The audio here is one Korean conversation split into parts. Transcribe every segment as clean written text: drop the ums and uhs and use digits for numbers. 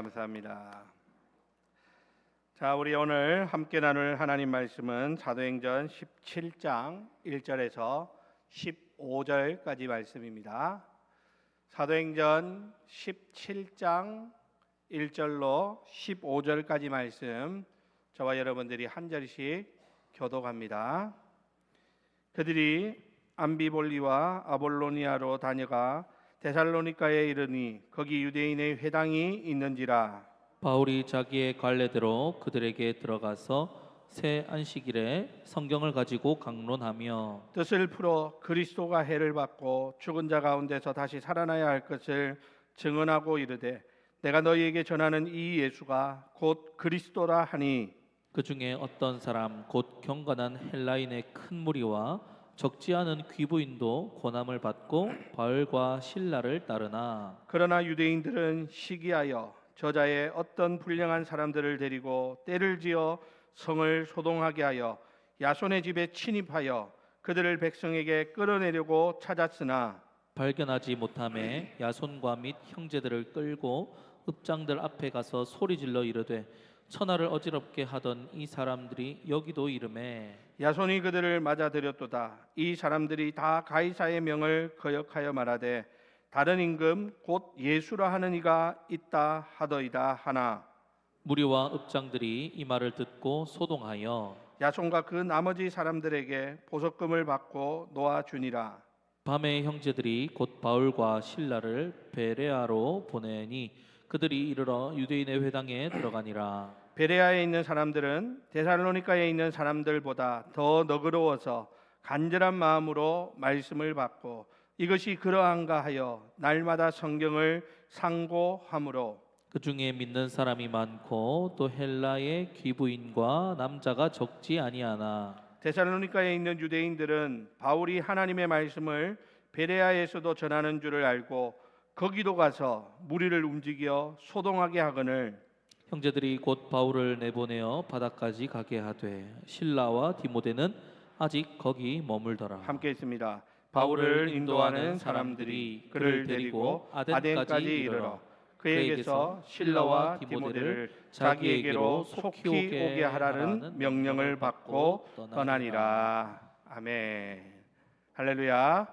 감사합니다. 자, 우리 오늘 함께 나눌 하나님 말씀은 사도행전 17장 1절에서 15절까지 말씀입니다. 사도행전 17장 1절로 15절까지 말씀 저와 여러분들이 한 절씩 교독합니다. 그들이 암비볼리와 아볼로니아로 다녀가 데살로니가에 이르니 거기 유대인의 회당이 있는지라. 바울이 자기의 관례대로 그들에게 들어가서 새 안식일에 성경을 가지고 강론하며 뜻을 풀어 그리스도가 해를 받고 죽은 자 가운데서 다시 살아나야 할 것을 증언하고 이르되 내가 너희에게 전하는 이 예수가 곧 그리스도라 하니 그 중에 어떤 사람 곧 경건한 헬라인의 큰 무리와 적지 않은 귀부인도 고난을 받고 바울과 실라를 따르나 그러나 유대인들은 시기하여 저자의 어떤 불량한 사람들을 데리고 때를 지어 성을 소동하게 하여 야손의 집에 침입하여 그들을 백성에게 끌어내려고 찾았으나 발견하지 못함에 야손과 및 형제들을 끌고 읍장들 앞에 가서 소리질러 이르되 천하를 어지럽게 하던 이 사람들이 여기도 이르매 야손이 그들을 맞아들였도다. 이 사람들이 다 가이사의 명을 거역하여 말하되 다른 임금 곧 예수라 하는 이가 있다 하더이다 하나 무리와 읍장들이 이 말을 듣고 소동하여 야손과 그 나머지 사람들에게 보석금을 받고 놓아주니라. 밤에 형제들이 곧 바울과 실라를 베레아로 보내니 그들이 이르러 유대인의 회당에 들어가니라. 베레아에 있는 사람들은 데살로니가에 있는 사람들보다 더 너그러워서 간절한 마음으로 말씀을 받고 이것이 그러한가 하여 날마다 성경을 상고하므로 그 중에 믿는 사람이 많고 또 헬라의 귀부인과 남자가 적지 아니하나 데살로니가에 있는 유대인들은 바울이 하나님의 말씀을 베레아에서도 전하는 줄을 알고 거기도 가서 무리를 움직여 소동하게 하거늘 형제들이 곧 바울을 내보내어 바다까지 가게 하되 실라와 디모데는 아직 거기 머물더라. 함께 있습니다. 바울을 인도하는 사람들이 그를 데리고 아덴까지 이르러 그에게서 실라와 디모데를 자기에게로 속히 오게 하라는 명령을 받고 떠나니라. 아멘. 할렐루야.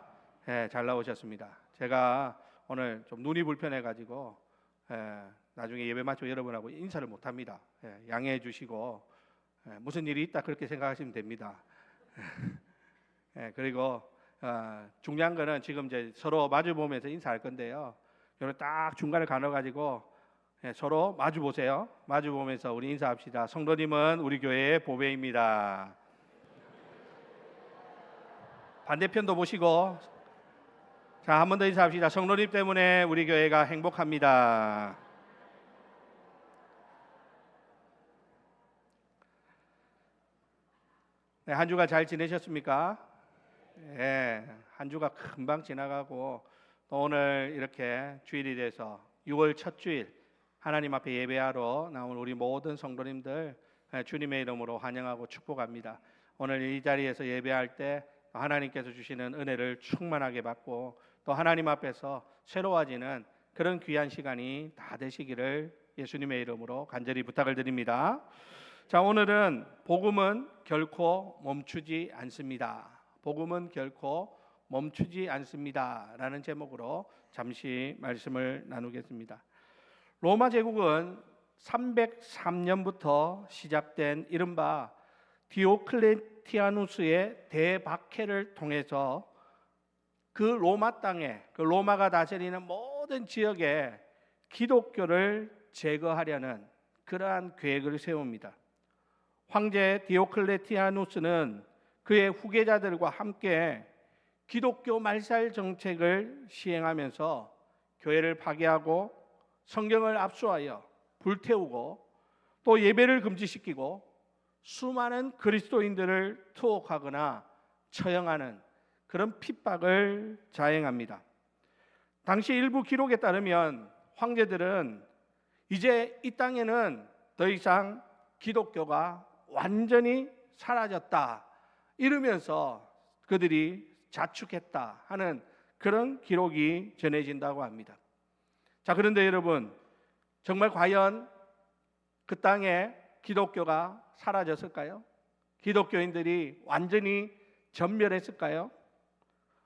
네, 잘 나오셨습니다. 제가 오늘 좀 눈이 불편해가지고 나중에 예배 마치고 여러분하고 인사를 못합니다. 양해해 주시고 무슨 일이 있다 그렇게 생각하시면 됩니다. 그리고 중요한 거는 지금 이제 서로 마주 보면서 인사할 건데요. 여러분 딱 중간에 가눠가지고 서로 마주 보세요. 마주 보면서 우리 인사합시다. 성도님은 우리 교회의 보배입니다. 반대편도 보시고 자, 한 번 더 인사합시다. 성도님 때문에 우리 교회가 행복합니다. 네, 한 주가 잘 지내셨습니까? 네, 한 주가 금방 지나가고 또 오늘 이렇게 주일이 돼서 6월 첫 주일 하나님 앞에 예배하러 나온 우리 모든 성도님들 주님의 이름으로 환영하고 축복합니다. 오늘 이 자리에서 예배할 때 하나님께서 주시는 은혜를 충만하게 받고 또 하나님 앞에서 새로워지는 그런 귀한 시간이 다 되시기를 예수님의 이름으로 간절히 부탁을 드립니다. 자, 오늘은 복음은 결코 멈추지 않습니다. 복음은 결코 멈추지 않습니다. 라는 제목으로 잠시 말씀을 나누겠습니다. 로마 제국은 303년부터 시작된 이른바 디오클레티아누스의 대박해를 통해서 그 로마 땅에 그 로마가 다스리는 모든 지역에 기독교를 제거하려는 그러한 계획을 세웁니다. 황제 디오클레티아누스는 그의 후계자들과 함께 기독교 말살 정책을 시행하면서 교회를 파괴하고 성경을 압수하여 불태우고 또 예배를 금지시키고 수많은 그리스도인들을 투옥하거나 처형하는 그런 핍박을 자행합니다. 당시 일부 기록에 따르면 황제들은 이제 이 땅에는 더 이상 기독교가 완전히 사라졌다 이러면서 그들이 자축했다 하는 그런 기록이 전해진다고 합니다. 자, 그런데 여러분 정말 과연 그 땅에 기독교가 사라졌을까요? 기독교인들이 완전히 전멸했을까요?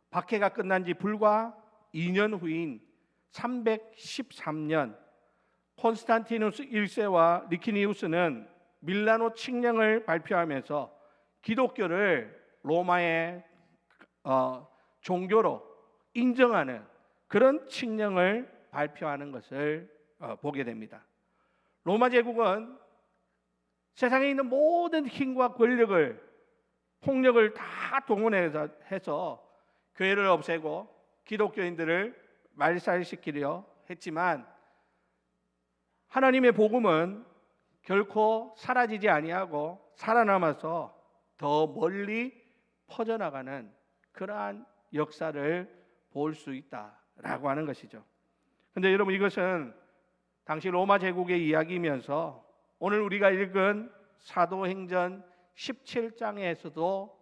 박해가 끝난 지 불과 2년 후인 313년 콘스탄티누스 1세와 리키니우스는 밀라노 칙령을 발표하면서 기독교를 로마의 종교로 인정하는 그런 칙령을 발표하는 것을 보게 됩니다. 로마 제국은 세상에 있는 모든 힘과 권력을 폭력을 다 동원해서 교회를 없애고 기독교인들을 말살시키려 했지만 하나님의 복음은 결코 사라지지 아니하고 살아남아서 더 멀리 퍼져나가는 그러한 역사를 볼 수 있다라고 하는 것이죠. 그런데 여러분, 이것은 당시 로마 제국의 이야기이면서 오늘 우리가 읽은 사도행전 17장에서도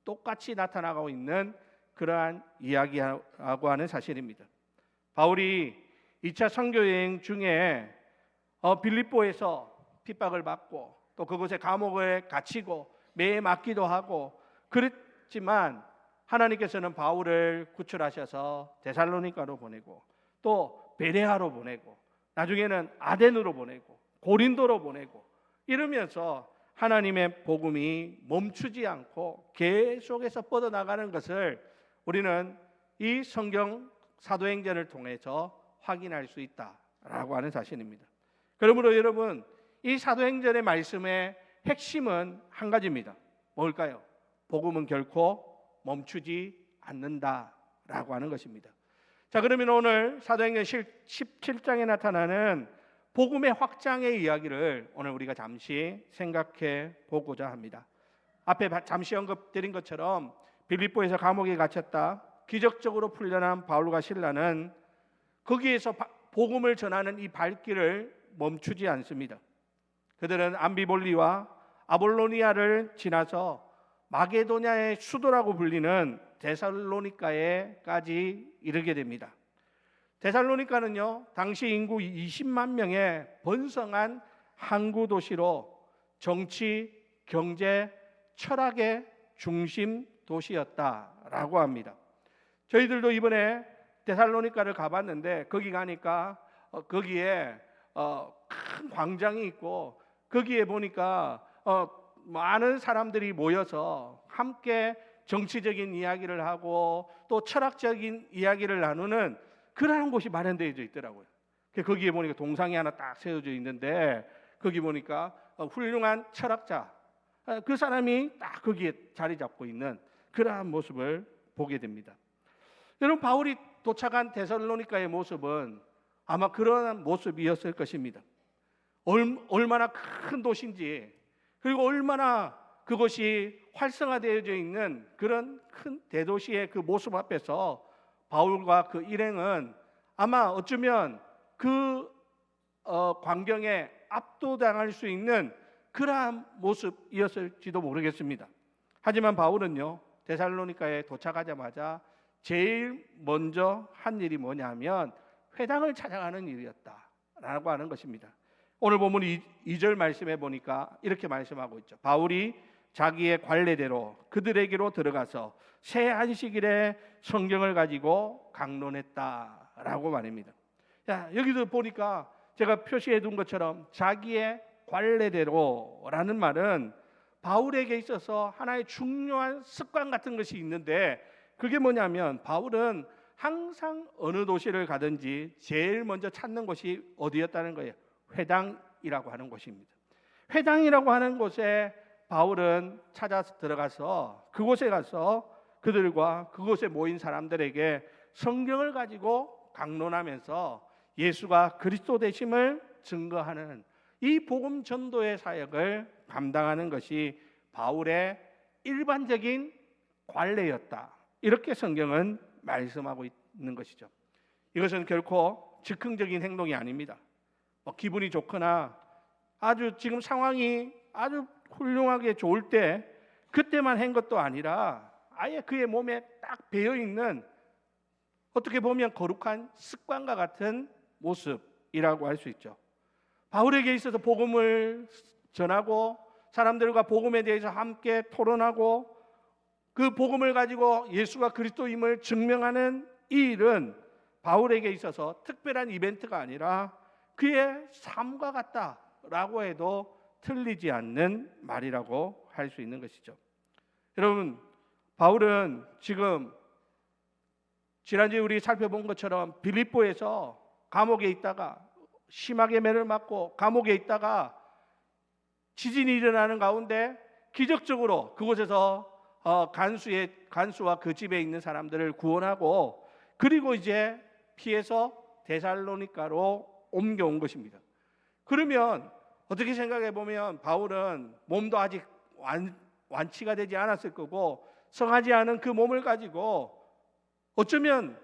똑같이 나타나고 있는 그러한 이야기라고 하는 사실입니다. 바울이 2차 선교여행 중에 빌립보에서 핍박을 받고 또 그곳에 감옥에 갇히고 매에 맞기도 하고 그랬지만 하나님께서는 바울을 구출하셔서 데살로니가로 보내고 또 베레아로 보내고 나중에는 아덴으로 보내고 고린도로 보내고 이러면서 하나님의 복음이 멈추지 않고 계속해서 뻗어나가는 것을 우리는 이 성경 사도행전을 통해서 확인할 수 있다라고 하는 사실입니다. 그러므로 여러분, 이 사도행전의 말씀의 핵심은 한 가지입니다. 뭘까요? 복음은 결코 멈추지 않는다라고 하는 것입니다. 자, 그러면 오늘 사도행전 17장에 나타나는 복음의 확장의 이야기를 오늘 우리가 잠시 생각해 보고자 합니다. 앞에 잠시 언급드린 것처럼 빌립보에서 감옥에 갇혔다 기적적으로 풀려난 바울과 실라는 거기에서 복음을 전하는 이 발길을 멈추지 않습니다. 그들은 암비볼리와 아볼로니아를 지나서 마게도냐의 수도라고 불리는 데살로니가에까지 이르게 됩니다. 데살로니가는요, 당시 인구 20만 명의 번성한 항구 도시로 정치, 경제, 철학의 중심 도시였다라고 합니다. 저희들도 이번에 데살로니가를 가봤는데 거기 가니까 거기에 큰 광장이 있고 거기에 보니까 많은 사람들이 모여서 함께 정치적인 이야기를 하고 또 철학적인 이야기를 나누는 그러한 곳이 마련되어 있더라고요. 거기에 보니까 동상이 하나 딱 세워져 있는데 거기 보니까 훌륭한 철학자 그 사람이 딱 거기에 자리 잡고 있는 그러한 모습을 보게 됩니다. 여러분, 바울이 도착한 데살로니가의 모습은 아마 그런 모습이었을 것입니다. 얼마나 큰 도시인지 그리고 얼마나 그것이 활성화되어져 있는 그런 큰 대도시의 그 모습 앞에서 바울과 그 일행은 아마 어쩌면 그 광경에 압도당할 수 있는 그러한 모습이었을지도 모르겠습니다. 하지만 바울은요, 데살로니가에 도착하자마자 제일 먼저 한 일이 뭐냐면 회당을 찾아가는 일이었다라고 하는 것입니다. 오늘 본문 2절 말씀해 보니까 이렇게 말씀하고 있죠. 바울이 자기의 관례대로 그들에게로 들어가서 새 안식일에 성경을 가지고 강론했다라고 말입니다. 자, 여기도 보니까 제가 표시해 둔 것처럼 자기의 관례대로라는 말은 바울에게 있어서 하나의 중요한 습관 같은 것이 있는데 그게 뭐냐면 바울은 항상 어느 도시를 가든지 제일 먼저 찾는 곳이 어디였다는 거예요. 회당이라고 하는 곳입니다. 회당이라고 하는 곳에 바울은 찾아서 들어가서 그곳에 가서 그들과 그곳에 모인 사람들에게 성경을 가지고 강론하면서 예수가 그리스도 되심을 증거하는 이 복음 전도의 사역을 감당하는 것이 바울의 일반적인 관례였다. 이렇게 성경은 말씀하고 있는 것이죠. 이것은 결코 즉흥적인 행동이 아닙니다. 기분이 좋거나 아주 지금 상황이 아주 훌륭하게 좋을 때 그때만 한 것도 아니라 아예 그의 몸에 딱 배어 있는 어떻게 보면 거룩한 습관과 같은 모습이라고 핵심이라고 할 수 있죠. 바울에게 있어서 복음을 전하고 사람들과 복음에 대해서 함께 토론하고 그 복음을 가지고 예수가 그리스도임을 증명하는 이 일은 바울에게 있어서 특별한 이벤트가 아니라 그의 삶과 같다라고 해도 틀리지 않는 말이라고 할 수 있는 것이죠. 여러분, 바울은 지금 지난주에 우리 살펴본 것처럼 빌립보에서 감옥에 있다가 심하게 매를 맞고 감옥에 있다가 지진이 일어나는 가운데 기적적으로 그곳에서 간수와 그 집에 있는 사람들을 구원하고 그리고 이제 피해서 데살로니가로 옮겨온 것입니다. 그러면 어떻게 생각해 보면 바울은 몸도 아직 완치가 되지 않았을 거고 성하지 않은 그 몸을 가지고 어쩌면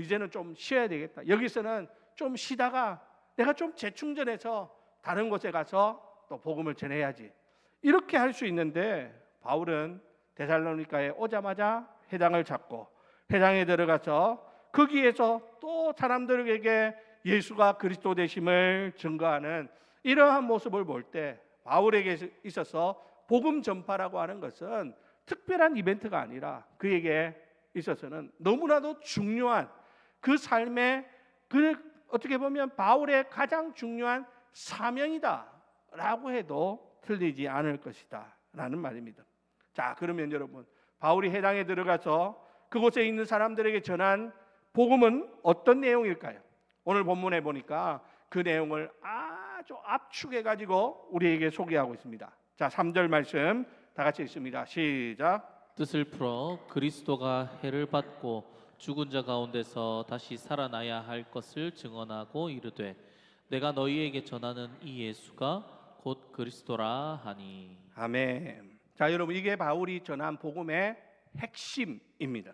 이제는 좀 쉬어야 되겠다. 여기서는 좀 쉬다가 내가 좀 재충전해서 다른 곳에 가서 또 복음을 전해야지. 이렇게 할 수 있는데 바울은 데살로니가에 오자마자 회당을 잡고 회당에 들어가서 거기에서 또 사람들에게 예수가 그리스도 되심을 증거하는 이러한 모습을 볼 때 바울에게 있어서 복음 전파라고 하는 것은 특별한 이벤트가 아니라 그에게 있어서는 너무나도 중요한 그 삶의 어떻게 보면 바울의 가장 중요한 사명이다라고 해도 틀리지 않을 것이다라는 말입니다. 자, 그러면 여러분, 바울이 해당에 들어가서 그곳에 있는 사람들에게 전한 복음은 어떤 내용일까요? 오늘 본문에 보니까 그 내용을 아주 압축해 가지고 우리에게 소개하고 있습니다. 자, 3절 말씀 다 같이 읽습니다. 시작. 뜻을 풀어 그리스도가 해를 받고 죽은 자 가운데서 다시 살아나야 할 것을 증언하고 이르되 내가 너희에게 전하는 이 예수가 곧 그리스도라 하니. 아멘. 자, 여러분, 이게 바울이 전한 복음의 핵심입니다.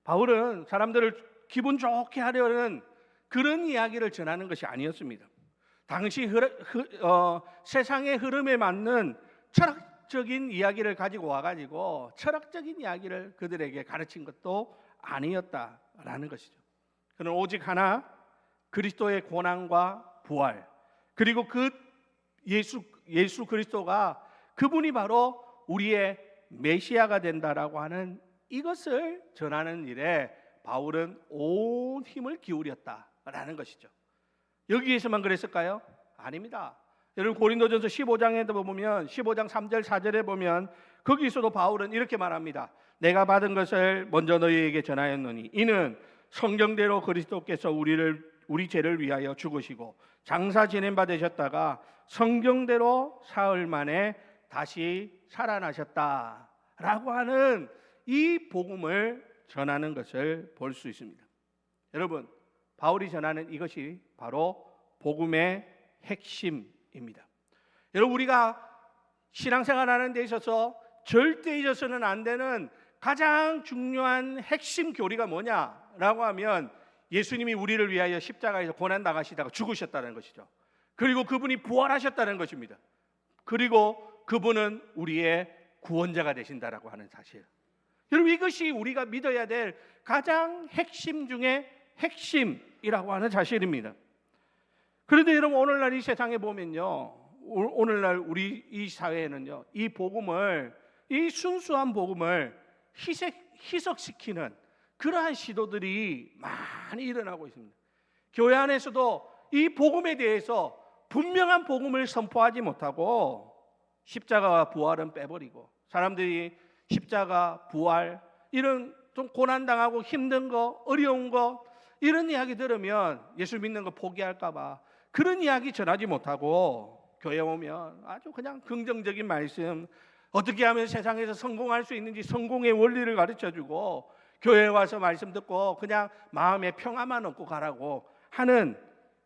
바울은 사람들을 기분 좋게 하려는 그런 이야기를 전하는 것이 아니었습니다. 당시 세상의 흐름에 맞는 철학적인 이야기를 가지고 와가지고 철학적인 이야기를 그들에게 가르친 것도 아니었다라는 것이죠. 그는 오직 하나, 그리스도의 고난과 부활, 그리고 그 예수 그리스도가 그분이 바로 우리의 메시아가 된다라고 하는 이것을 전하는 일에 바울은 온 힘을 기울였다라는 것이죠. 여기에서만 그랬을까요? 아닙니다. 여러분, 고린도전서 15장에 보면 15장 3절 4절에 보면 거기서도 바울은 이렇게 말합니다. 내가 받은 것을 먼저 너희에게 전하였노니 이는 성경대로 그리스도께서 우리 죄를 위하여 죽으시고 장사 지낸 바 되셨다가 성경대로 사흘 만에 다시 살아나셨다라고 하는 이 복음을 전하는 것을 볼 수 있습니다. 여러분, 바울이 전하는 이것이 바로 복음의 핵심입니다. 여러분, 우리가 신앙생활하는 데 있어서 절대 잊어서는 안 되는 가장 중요한 핵심 교리가 뭐냐라고 하면 예수님이 우리를 위하여 십자가에서 고난 당하시다가 죽으셨다는 것이죠. 그리고 그분이 부활하셨다는 것입니다. 그리고 그분은 우리의 구원자가 되신다라고 하는 사실. 여러분, 이것이 우리가 믿어야 될 가장 핵심 중에 핵심이라고 하는 사실입니다. 그런데 여러분, 오늘날 이 세상에 보면요, 오늘날 우리 이 사회에는요, 이 복음을, 이 순수한 복음을 희석시키는 그러한 시도들이 많이 일어나고 있습니다. 교회 안에서도 이 복음에 대해서 분명한 복음을 선포하지 못하고 십자가와 부활은 빼버리고 사람들이 십자가, 부활, 이런 좀 고난당하고 힘든 거, 어려운 거 이런 이야기 들으면 예수 믿는 거 포기할까 봐 그런 이야기 전하지 못하고 교회 오면 아주 그냥 긍정적인 말씀, 어떻게 하면 세상에서 성공할 수 있는지 성공의 원리를 가르쳐주고 교회에 와서 말씀 듣고 그냥 마음에 평화만 얻고 가라고 하는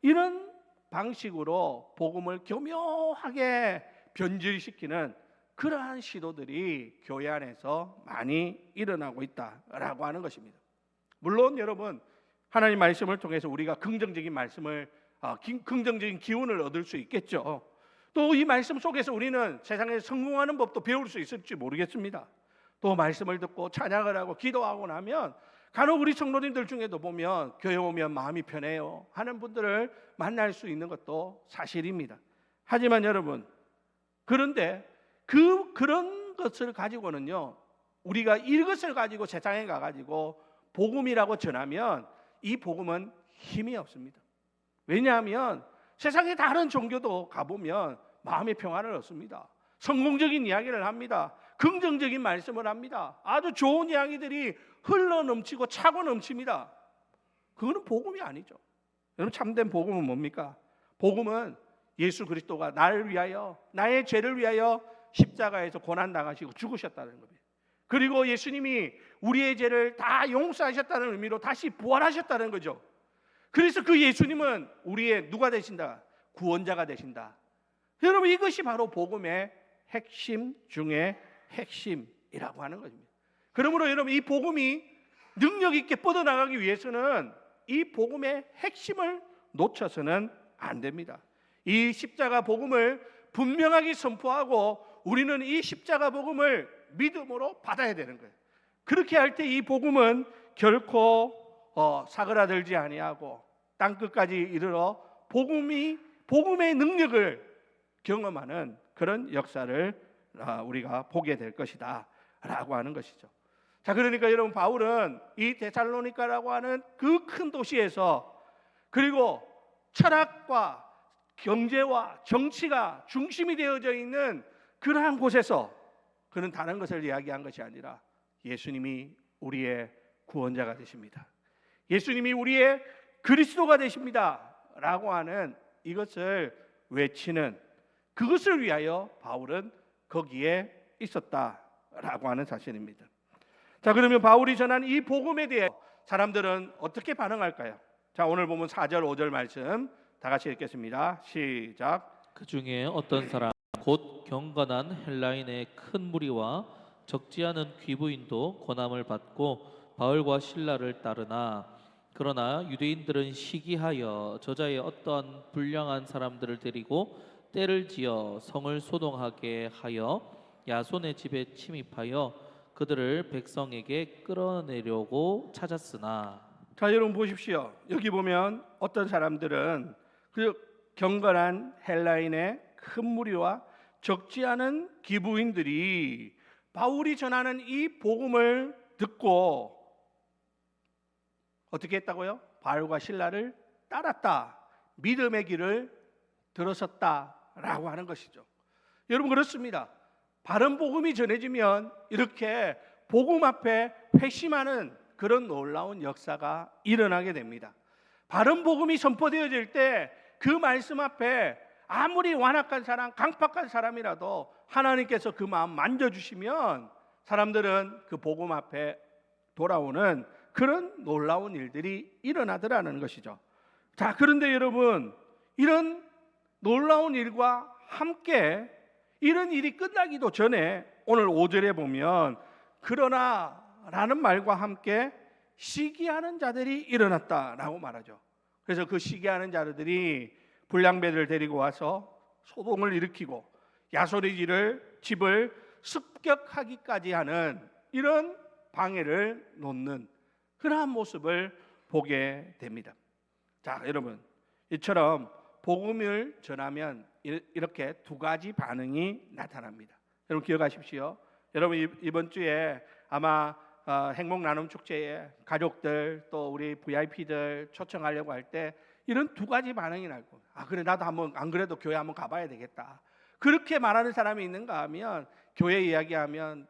이런 방식으로 복음을 교묘하게 변질시키는 그러한 시도들이 교회 안에서 많이 일어나고 있다라고 하는 것입니다. 물론 여러분, 하나님 말씀을 통해서 우리가 긍정적인 긍정적인 기운을 얻을 수 있겠죠. 또 이 말씀 속에서 우리는 세상에서 성공하는 법도 배울 수 있을지 모르겠습니다. 또 말씀을 듣고 찬양을 하고 기도하고 나면 간혹 우리 성도님들 중에도 보면 교회 오면 마음이 편해요 하는 분들을 만날 수 있는 것도 사실입니다. 하지만 여러분, 그런데 그런 것을 가지고는요, 우리가 이것을 가지고 세상에 가가지고 복음이라고 전하면 이 복음은 힘이 없습니다. 왜냐하면 세상의 다른 종교도 가보면 마음의 평안을 얻습니다. 성공적인 이야기를 합니다. 긍정적인 말씀을 합니다. 아주 좋은 이야기들이 흘러 넘치고 차고 넘칩니다. 그거는 복음이 아니죠. 여러분, 참된 복음은 뭡니까? 복음은 예수 그리스도가 나를 위하여, 나의 죄를 위하여 십자가에서 고난당하시고 죽으셨다는 겁니다. 그리고 예수님이 우리의 죄를 다 용서하셨다는 의미로 다시 부활하셨다는 거죠. 그래서 그 예수님은 우리의 누가 되신다? 구원자가 되신다. 여러분, 이것이 바로 복음의 핵심 중에 핵심이라고 하는 것입니다. 그러므로 여러분, 이 복음이 능력 있게 뻗어나가기 위해서는 이 복음의 핵심을 놓쳐서는 안 됩니다. 이 십자가 복음을 분명하게 선포하고 우리는 이 십자가 복음을 믿음으로 받아야 되는 거예요. 그렇게 할 때 이 복음은 결코 사그라들지 아니하고 땅 끝까지 이르러 복음의 능력을 경험하는 그런 역사를 우리가 보게 될 것이다 라고 하는 것이죠. 자, 그러니까 여러분, 바울은 이 데살로니가라고 하는 그 큰 도시에서, 그리고 철학과 경제와 정치가 중심이 되어져 있는 그러한 곳에서 그는 다른 것을 이야기한 것이 아니라 예수님이 우리의 구원자가 되십니다. 예수님이 우리의 그리스도가 되십니다 라고 하는 이것을 외치는, 그것을 위하여 바울은 거기에 있었다라고 하는 사실입니다. 자, 그러면 바울이 전한 이 복음에 대해 사람들은 어떻게 반응할까요? 자, 오늘 보면 4절 5절 말씀 다 같이 읽겠습니다. 시작. 그 중에 어떤 사람 곧 경건한 헬라인의 큰 무리와 적지 않은 귀부인도 고난을 받고 바울과 실라를 따르나, 그러나 유대인들은 시기하여 저자의 어떠한 불량한 사람들을 데리고 때를 지어 성을 소동하게 하여 야손의 집에 침입하여 그들을 백성에게 끌어내려고 찾았으나. 자, 여러분 보십시오. 여기 보면 어떤 사람들은 그 경건한 헬라인의 큰 무리와 적지 않은 기부인들이 바울이 전하는 이 복음을 듣고 어떻게 했다고요? 바울과 실라를 따랐다, 믿음의 길을 들어섰다라고 하는 것이죠. 여러분, 그렇습니다. 바른 복음이 전해지면 이렇게 복음 앞에 회심하는 그런 놀라운 역사가 일어나게 됩니다. 바른 복음이 선포되어질 때 그 말씀 앞에 아무리 완악한 사람, 강팍한 사람이라도 하나님께서 그 마음 만져주시면 사람들은 그 복음 앞에 돌아오는 그런 놀라운 일들이 일어나더라는 것이죠. 자, 그런데 여러분, 이런 놀라운 일과 함께 이런 일이 끝나기도 전에 오늘 5절에 보면 그러나 라는 말과 함께 시기하는 자들이 일어났다라고 말하죠. 그래서 그 시기하는 자들이 불량배들을 데리고 와서 소동을 일으키고 야손의 집을 습격하기까지 하는 이런 방해를 놓는 그러한 모습을 보게 됩니다. 자, 여러분, 이처럼 복음을 전하면 이렇게 두 가지 반응이 나타납니다. 여러분 기억하십시오. 여러분, 이번 주에 아마 행복 나눔 축제에 가족들 또 우리 VIP들 초청하려고 할 때 이런 두 가지 반응이 날 거예요. 아, 그래, 나도 한번, 안 그래도 교회 한번 가봐야 되겠다. 그렇게 말하는 사람이 있는가 하면, 교회 이야기하면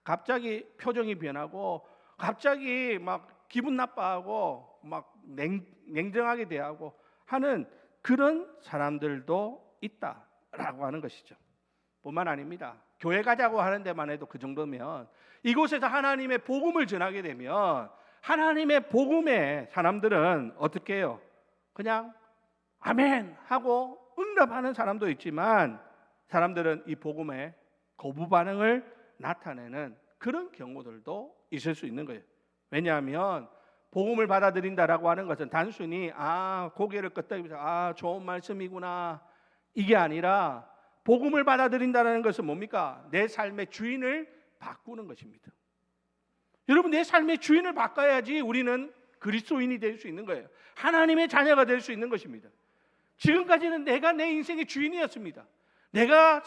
갑자기 표정이 변하고 갑자기 막 기분 나빠하고 막 냉정하게 대하고 하는 그런 사람들도 있다라고 하는 것이죠. 뿐만 아닙니다. 교회 가자고 하는 데만 해도 그 정도면, 이곳에서 하나님의 복음을 전하게 되면 하나님의 복음에 사람들은 어떻게 해요? 그냥 아멘 하고 응답하는 사람도 있지만, 사람들은 이 복음에 거부 반응을 나타내는 그런 경우들도 있을 수 있는 거예요. 왜냐하면 복음을 받아들인다라고 하는 것은 단순히 고개를 끄덕이면서 좋은 말씀이구나, 이게 아니라 복음을 받아들인다는 것은 뭡니까? 내 삶의 주인을 바꾸는 것입니다. 여러분, 내 삶의 주인을 바꿔야지 우리는 그리스도인이 될 수 있는 거예요. 하나님의 자녀가 될 수 있는 것입니다. 지금까지는 내가 내 인생의 주인이었습니다. 내가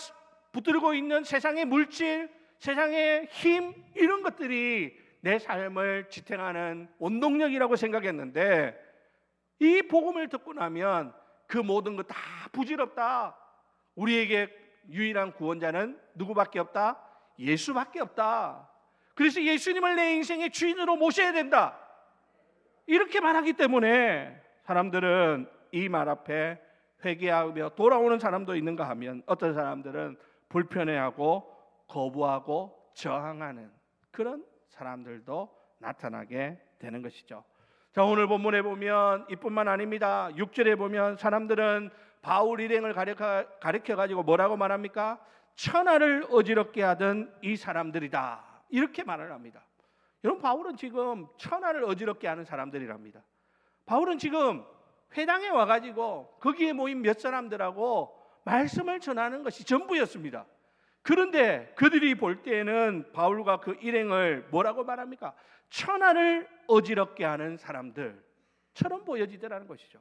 붙들고 있는 세상의 물질, 세상의 힘, 이런 것들이 내 삶을 지탱하는 원동력이라고 생각했는데, 이 복음을 듣고 나면 그 모든 것 다 부질없다. 우리에게 유일한 구원자는 누구밖에 없다? 예수밖에 없다. 그래서 예수님을 내 인생의 주인으로 모셔야 된다. 이렇게 말하기 때문에 사람들은 이 말 앞에 회개하며 돌아오는 사람도 있는가 하면, 어떤 사람들은 불편해하고 거부하고 저항하는 그런 사람들도 나타나게 되는 것이죠. 자, 오늘 본문에 보면 이뿐만 아닙니다. 6절에 보면 사람들은 바울 일행을 가리켜 가지고 뭐라고 말합니까? 천하를 어지럽게 하던 이 사람들이다, 이렇게 말을 합니다. 여러분, 바울은 지금 천하를 어지럽게 하는 사람들이랍니다. 바울은 지금 회당에 와가지고 거기에 모인 몇 사람들하고 말씀을 전하는 것이 전부였습니다. 그런데 그들이 볼 때에는 바울과 그 일행을 뭐라고 말합니까? 천하를 어지럽게 하는 사람들처럼 보여지더라는 것이죠.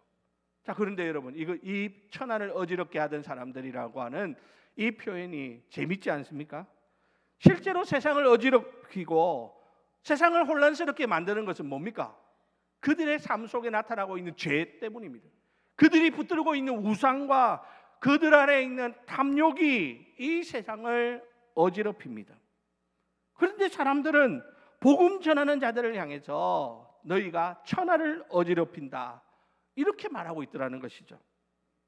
자, 그런데 여러분, 이 천하를 어지럽게 하던 사람들이라고 하는 이 표현이 재밌지 않습니까? 실제로 세상을 어지럽히고 세상을 혼란스럽게 만드는 것은 뭡니까? 그들의 삶 속에 나타나고 있는 죄 때문입니다. 그들이 붙들고 있는 우상과 그들 안에 있는 탐욕이 이 세상을 어지럽힙니다. 그런데 사람들은 복음 전하는 자들을 향해서 너희가 천하를 어지럽힌다, 이렇게 말하고 있더라는 것이죠.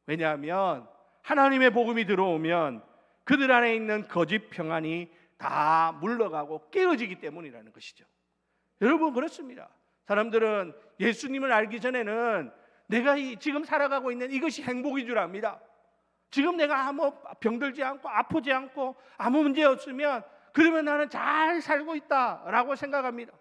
왜냐하면 하나님의 복음이 들어오면 그들 안에 있는 거짓 평안이 다 물러가고 깨어지기 때문이라는 것이죠. 여러분, 그렇습니다. 사람들은 예수님을 알기 전에는 내가 지금 살아가고 있는 이것이 행복인 줄 압니다. 지금 내가 아무 병들지 않고 아프지 않고 아무 문제 없으면 그러면 나는 잘 살고 있다라고 생각합니다.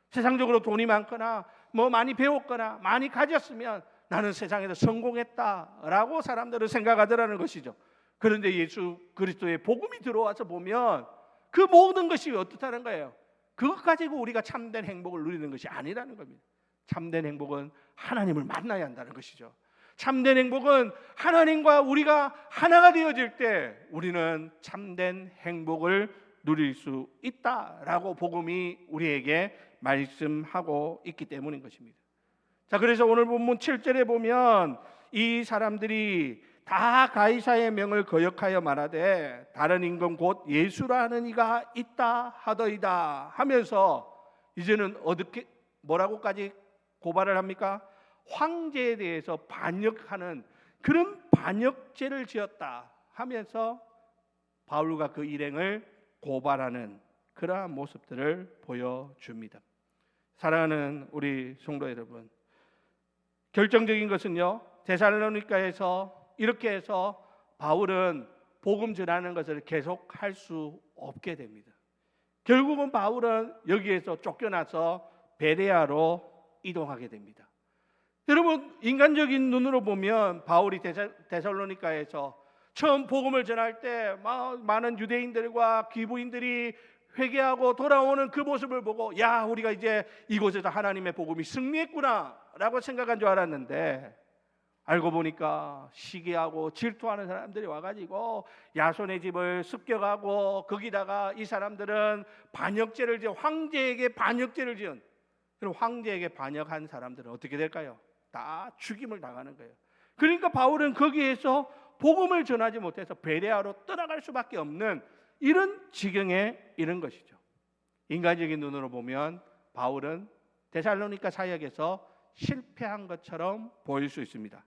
세상적으로 돈이 많거나 뭐 많이 배웠거나 많이 가졌으면 나는 세상에서 성공했다라고 사람들은 생각하더라는 것이죠. 그런데 예수 그리스도의 복음이 들어와서 보면 그 모든 것이 어떻다는 거예요? 그것 가지고 우리가 참된 행복을 누리는 것이 아니라는 겁니다. 참된 행복은 하나님을 만나야 한다는 것이죠. 참된 행복은 하나님과 우리가 하나가 되어질 때 우리는 참된 행복을 누릴 수 있다라고 복음이 우리에게 말씀하고 있기 때문인 것입니다. 자, 그래서 오늘 본문 7절에 보면 이 사람들이 다 가이사의 명을 거역하여 말하되 다른 임금 곧 예수라 하는 이가 있다 하더이다 하면서 이제는 어떻게 뭐라고까지 고발을 합니까? 황제에 대해서 반역하는 그런 반역죄를 지었다 하면서 바울과 그 일행을 고발하는 그러한 모습들을 보여줍니다. 사랑하는 우리 성도 여러분, 결정적인 것은요, 데살로니가에서 이렇게 해서 바울은 복음 전하는 것을 계속할 수 없게 됩니다. 결국은 바울은 여기에서 쫓겨나서 베레아로 이동하게 됩니다. 여러분, 인간적인 눈으로 보면 바울이 데살로니가에서 처음 복음을 전할 때 많은 유대인들과 기부인들이 회개하고 돌아오는 그 모습을 보고, 야, 우리가 이제 이곳에서 하나님의 복음이 승리했구나 라고 생각한 줄 알았는데, 알고 보니까 시기하고 질투하는 사람들이 와가지고 야손의 집을 습격하고, 거기다가 이 사람들은 반역죄를 지은, 황제에게 반역죄를 지은, 그럼 황제에게 반역한 사람들은 어떻게 될까요? 다 죽임을 당하는 거예요. 그러니까 바울은 거기에서 복음을 전하지 못해서 베레아로 떠나갈 수밖에 없는 이런 지경에 이른 것이죠. 인간적인 눈으로 보면 바울은 데살로니가 사역에서 실패한 것처럼 보일 수 있습니다.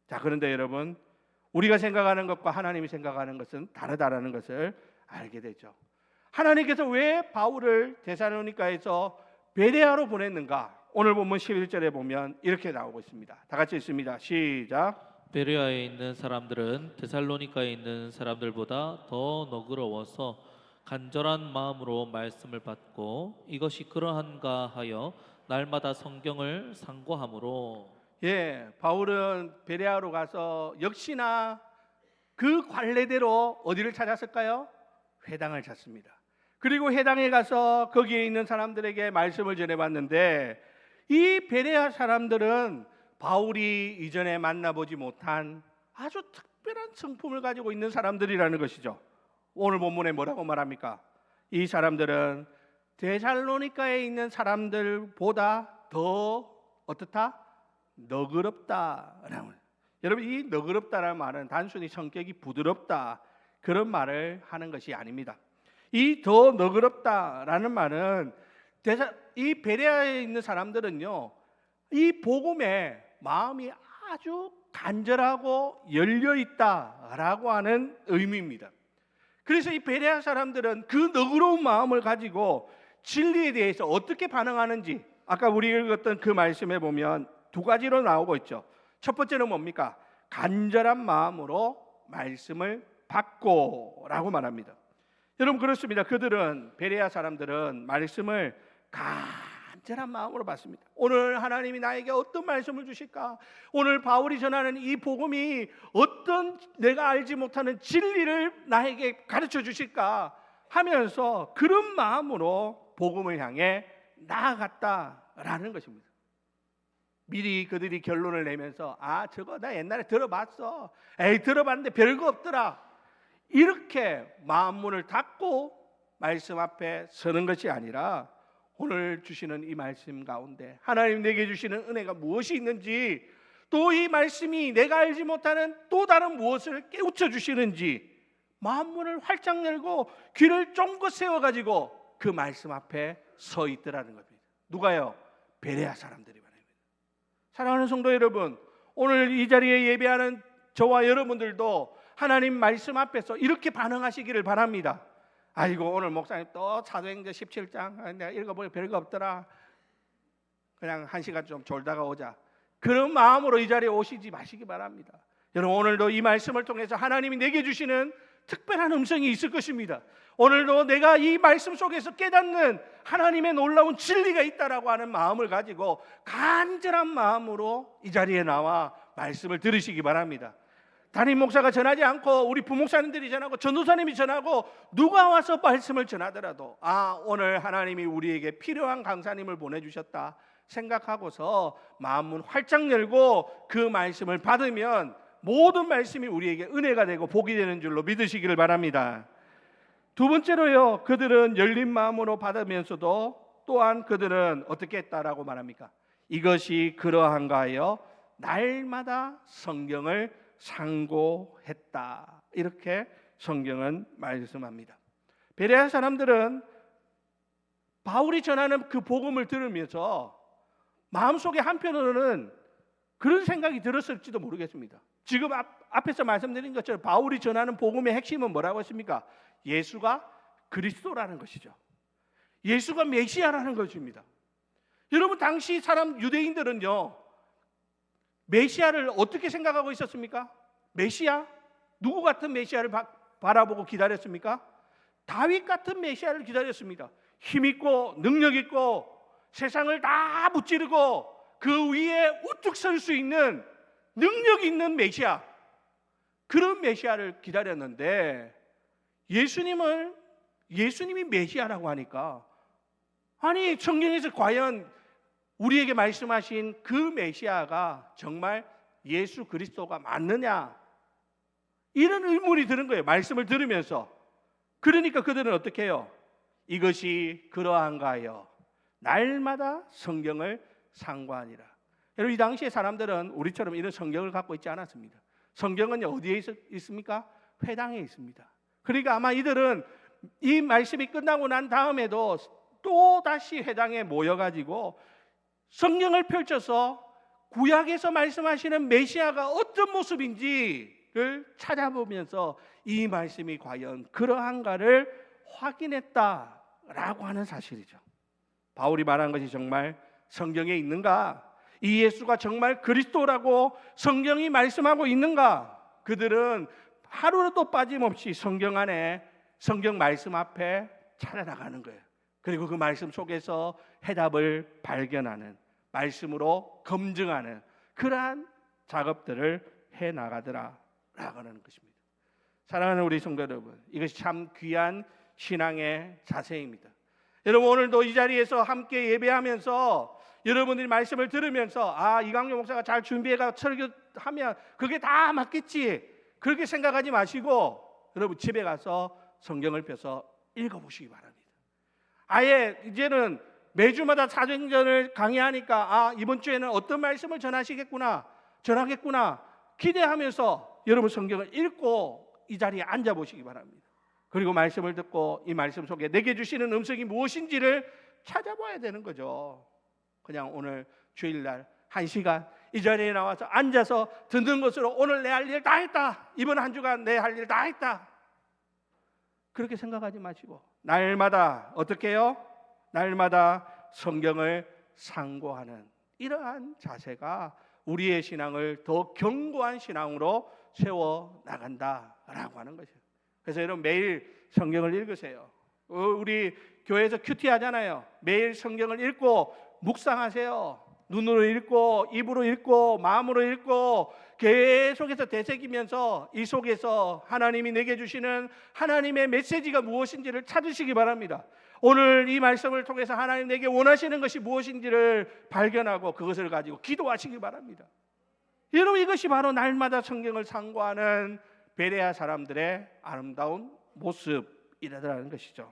자, 그런데 여러분, 우리가 생각하는 것과 하나님이 생각하는 것은 다르다라는 것을 알게 되죠. 하나님께서 왜 바울을 데살로니가에서 베레아로 보냈는가? 오늘 본문 11절에 보면 이렇게 나오고 있습니다. 다 같이 읽습니다. 시작. 베레아에 있는 사람들은 데살로니가에 있는 사람들보다 더 너그러워서 간절한 마음으로 말씀을 받고 이것이 그러한가 하여 날마다 성경을 상고함으로. 바울은 베레아로 가서 역시나 그 관례대로 어디를 찾았을까요? 회당을 찾습니다. 그리고 해당에 가서 거기에 있는 사람들에게 말씀을 전해봤는데, 이 베레아 사람들은 바울이 이전에 만나보지 못한 아주 특별한 성품을 가지고 있는 사람들이라는 것이죠. 오늘 본문에 뭐라고 말합니까? 이 사람들은 데살로니가에 있는 사람들보다 더 어떻다? 너그럽다라는. 여러분, 이 너그럽다라는 말은 단순히 성격이 부드럽다 그런 말을 하는 것이 아닙니다. 이 더 너그럽다라는 말은 이 베레아에 있는 사람들은요, 이 복음에 마음이 아주 간절하고 열려 있다라고 하는 의미입니다. 그래서 이 베레아 사람들은 그 너그러운 마음을 가지고 진리에 대해서 어떻게 반응하는지, 아까 우리 읽었던 그 말씀에 보면 두 가지로 나오고 있죠. 첫 번째는 뭡니까? 간절한 마음으로 말씀을 받고라고 말합니다. 여러분, 그렇습니다. 그들은, 베레아 사람들은 말씀을 간절한 마음으로 받습니다. 오늘 하나님이 나에게 어떤 말씀을 주실까? 오늘 바울이 전하는 이 복음이 어떤 내가 알지 못하는 진리를 나에게 가르쳐 주실까 하면서 그런 마음으로 복음을 향해 나아갔다라는 것입니다. 미리 그들이 결론을 내면서 저거 나 옛날에 들어봤어. 들어봤는데 별거 없더라. 이렇게 마음문을 닫고 말씀 앞에 서는 것이 아니라 오늘 주시는 이 말씀 가운데 하나님 내게 주시는 은혜가 무엇이 있는지, 또 이 말씀이 내가 알지 못하는 또 다른 무엇을 깨우쳐 주시는지 마음문을 활짝 열고 귀를 쫑긋 세워가지고 그 말씀 앞에 서 있더라는 겁니다. 누가요? 베레아 사람들이 말입니다. 사랑하는 성도 여러분, 오늘 이 자리에 예배하는 저와 여러분들도 하나님 말씀 앞에서 이렇게 반응하시기를 바랍니다. 아이고, 오늘 목사님 또 사도행전 17장 내가 읽어보니 별거 없더라. 그냥 1시간 좀 졸다가 오자. 그런 마음으로 이 자리에 오시지 마시기 바랍니다. 여러분, 오늘도 이 말씀을 통해서 하나님이 내게 주시는 특별한 음성이 있을 것입니다. 오늘도 내가 이 말씀 속에서 깨닫는 하나님의 놀라운 진리가 있다라고 하는 마음을 가지고 간절한 마음으로 이 자리에 나와 말씀을 들으시기 바랍니다. 담임 목사가 전하지 않고 우리 부목사님들이 전하고 전도사님이 전하고 누가 와서 말씀을 전하더라도 오늘 하나님이 우리에게 필요한 강사님을 보내주셨다 생각하고서 마음문 활짝 열고 그 말씀을 받으면 모든 말씀이 우리에게 은혜가 되고 복이 되는 줄로 믿으시기를 바랍니다. 두 번째로요, 그들은 열린 마음으로 받으면서도 또한 그들은 어떻게 했다라고 말합니까? 이것이 그러한가 하여 날마다 성경을 상고했다. 이렇게 성경은 말씀합니다. 베레아 사람들은 바울이 전하는 그 복음을 들으면서 마음속에 한편으로는 그런 생각이 들었을지도 모르겠습니다. 지금 앞에서 말씀드린 것처럼 바울이 전하는 복음의 핵심은 뭐라고 했습니까? 예수가 그리스도라는 것이죠. 예수가 메시아라는 것입니다. 여러분, 당시 사람 유대인들은요, 메시아를 어떻게 생각하고 있었습니까? 메시아? 누구 같은 메시아를 바라보고 기다렸습니까? 다윗 같은 메시아를 기다렸습니다. 힘있고 능력있고 세상을 다 무찌르고 그 위에 우뚝 설 수 있는 능력 있는 메시아, 그런 메시아를 기다렸는데 예수님이 메시아라고 하니까, 아니 성경에서 과연 우리에게 말씀하신 그 메시아가 정말 예수 그리스도가 맞느냐, 이런 의문이 드는 거예요. 말씀을 들으면서. 그러니까 그들은 어떻게 해요? 이것이 그러한가 하여 날마다 성경을 상고하니라. 여러분, 이 당시의 사람들은 우리처럼 이런 성경을 갖고 있지 않았습니다. 성경은 어디에 있습니까? 회당에 있습니다. 그러니까 아마 이들은 이 말씀이 끝나고 난 다음에도 또 다시 회당에 모여가지고 성경을 펼쳐서 구약에서 말씀하시는 메시아가 어떤 모습인지를 찾아보면서 이 말씀이 과연 그러한가를 확인했다라고 하는 사실이죠. 바울이 말한 것이 정말 성경에 있는가? 이 예수가 정말 그리스도라고 성경이 말씀하고 있는가? 그들은 하루라도 빠짐없이 성경 안에, 성경 말씀 앞에 찾아나가는 거예요. 그리고 그 말씀 속에서 해답을 발견하는, 말씀으로 검증하는 그러한 작업들을 해나가더라라고 하는 것입니다. 사랑하는 우리 성도 여러분, 이것이 참 귀한 신앙의 자세입니다. 여러분 오늘도 이 자리에서 함께 예배하면서 여러분들이 말씀을 들으면서 이강용 목사가 잘 준비해가 설교하면 그게 다 맞겠지 그렇게 생각하지 마시고 여러분 집에 가서 성경을 펴서 읽어보시기 바랍니다. 아예 이제는 매주마다 사도행전을 강의하니까 이번 주에는 어떤 말씀을 전하겠구나 기대하면서 여러분 성경을 읽고 이 자리에 앉아보시기 바랍니다. 그리고 말씀을 듣고 이 말씀 속에 내게 주시는 음성이 무엇인지를 찾아봐야 되는 거죠. 그냥 오늘 주일날 1시간 이 자리에 나와서 앉아서 듣는 것으로 오늘 내 할 일 다 했다, 이번 한 주간 내 할 일 다 했다, 그렇게 생각하지 마시고 날마다 어떻게 해요? 날마다 성경을 상고하는 이러한 자세가 우리의 신앙을 더 견고한 신앙으로 세워나간다라고 하는 것이에요. 그래서 여러분 매일 성경을 읽으세요. 우리 교회에서 큐티 하잖아요. 매일 성경을 읽고 묵상하세요. 눈으로 읽고 입으로 읽고 마음으로 읽고 계속해서 되새기면서 이 속에서 하나님이 내게 주시는 하나님의 메시지가 무엇인지를 찾으시기 바랍니다. 오늘 이 말씀을 통해서 하나님 내게 원하시는 것이 무엇인지를 발견하고 그것을 가지고 기도하시기 바랍니다. 여러분 이것이 바로 날마다 성경을 상고하는 베레아 사람들의 아름다운 모습이라는 것이죠.